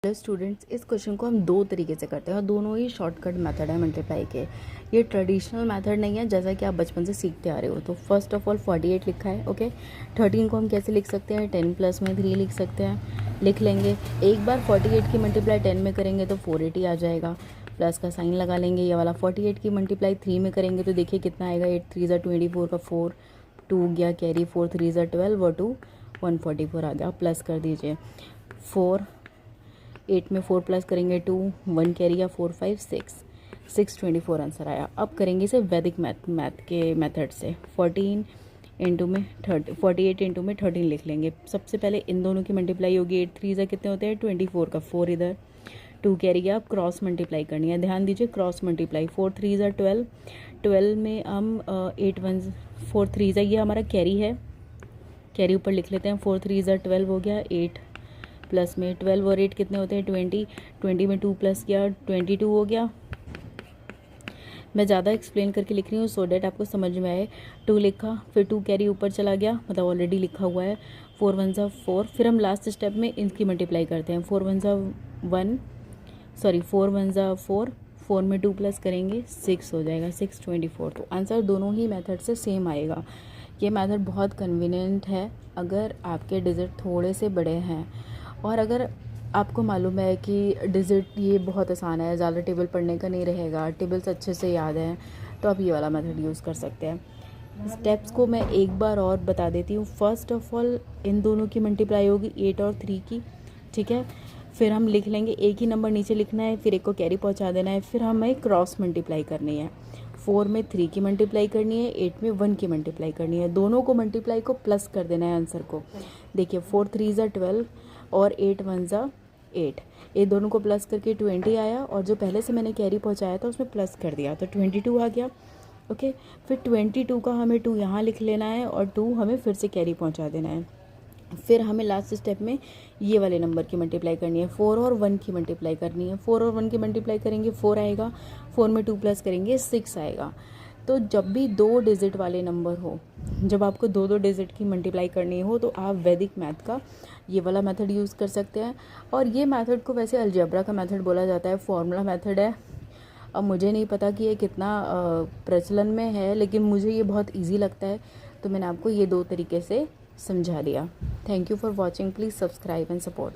Hello students, इस question को हम दो तरीके से करते हैं और दोनों ही शॉर्टकट मेथड है मल्टीप्लाई के। ये ट्रेडिशनल मेथड नहीं है जैसा कि आप बचपन से सीखते आ रहे हो। तो फर्स्ट ऑफ ऑल 48 लिखा है, ओके। 13 को हम कैसे लिख सकते हैं? 10 प्लस में 3 लिख सकते हैं, लिख लेंगे। एक बार 48 की मल्टीप्लाई 10 में करेंगे तो 480 आ जाएगा, प्लस का साइन लगा लेंगे। ये वाला 48 की मल्टीप्लाई 3 में करेंगे तो देखिए कितना आएगा। 8 3 24 का 4, 2 गया कैरी, 4 3 12 और 2 144 आ गया। प्लस कर दीजिए 4 8 में 4 प्लस करेंगे 2, 1 कैरी या 4 5 6 24 आंसर आया। अब करेंगे इसे वैदिक मैथ के मेथड से। 14 इंटू में 30, 48 इंटू में 13 लिख लेंगे। सबसे पहले इन दोनों की मल्टीप्लाई होगी। 8 3 कितने होते हैं? 24 का 4 इधर, 2 कैरी आप क्रॉस मल्टीप्लाई करनी है। ध्यान दीजिए क्रॉस मल्टीप्लाई। 4 3 12, 12 में हम 8 1 4 3 ये हमारा कैरी है, कैरी ऊपर लिख लेते हैं। 4 3 12 हो गया। 8 प्लस में 12 और 8 कितने होते हैं? 20, 20 में 2 प्लस किया 22 हो गया। मैं ज़्यादा एक्सप्लेन करके लिख रही हूँ सो डैट आपको समझ में आए। 2 लिखा, फिर 2 कैरी ऊपर चला गया, मतलब ऑलरेडी लिखा हुआ है। 4 1 4, फिर हम लास्ट स्टेप में इनकी मल्टीप्लाई करते हैं। 4 1 1, सॉरी 4 1 4, 4 में 2 प्लस करेंगे 6 हो जाएगा, 6 24। तो आंसर दोनों ही मेथड से सेम आएगा। ये मेथड बहुत कन्वीनियंट है अगर आपके डिजिट थोड़े से बड़े हैं, और अगर आपको मालूम है कि डिजिट ये बहुत आसान है, ज़्यादा टेबल पढ़ने का नहीं रहेगा, टेबल्स अच्छे से याद हैं, तो आप ये वाला मेथड यूज़ कर सकते हैं। स्टेप्स को मैं एक बार और बता देती हूँ। फर्स्ट ऑफ ऑल इन दोनों की मल्टीप्लाई होगी 8 और 3 की, ठीक है। फिर हम लिख लेंगे, एक ही नंबर नीचे लिखना है, फिर एक को कैरी पहुँचा देना है। फिर हमें क्रॉस मल्टीप्लाई करनी है। 4 में 3 की मल्टीप्लाई करनी है, 8 में 1 की मल्टीप्लाई करनी है। दोनों को मल्टीप्लाई को प्लस कर देना है आंसर को। देखिए 4 3 12 और 8 1 8, ये दोनों को प्लस करके 20 आया, और जो पहले से मैंने कैरी पहुंचाया था उसमें प्लस कर दिया तो 22 आ गया, ओके। फिर 22 का हमें 2 यहाँ लिख लेना है और 2 हमें फिर से कैरी पहुंचा देना है। फिर हमें लास्ट स्टेप में ये वाले नंबर की मल्टीप्लाई करनी है। 4 और 1 की मल्टीप्लाई करनी है। 4 और 1 की मल्टीप्लाई करेंगे 4 आएगा, 4 में 2 प्लस करेंगे 6 आएगा। तो जब भी 2 डिजिट वाले नंबर हो, जब आपको 2 डिजिट की मल्टीप्लाई करनी हो, तो आप वैदिक मैथ का ये वाला मेथड यूज़ कर सकते हैं। और ये मेथड को वैसे अलजेब्रा का मेथड बोला जाता है, फॉर्मूला मेथड है। अब मुझे नहीं पता कि ये कितना प्रचलन में है, लेकिन मुझे ये बहुत ईजी लगता है, तो मैंने आपको ये 2 तरीके से समझा दिया। Thank you for watching, please subscribe and support.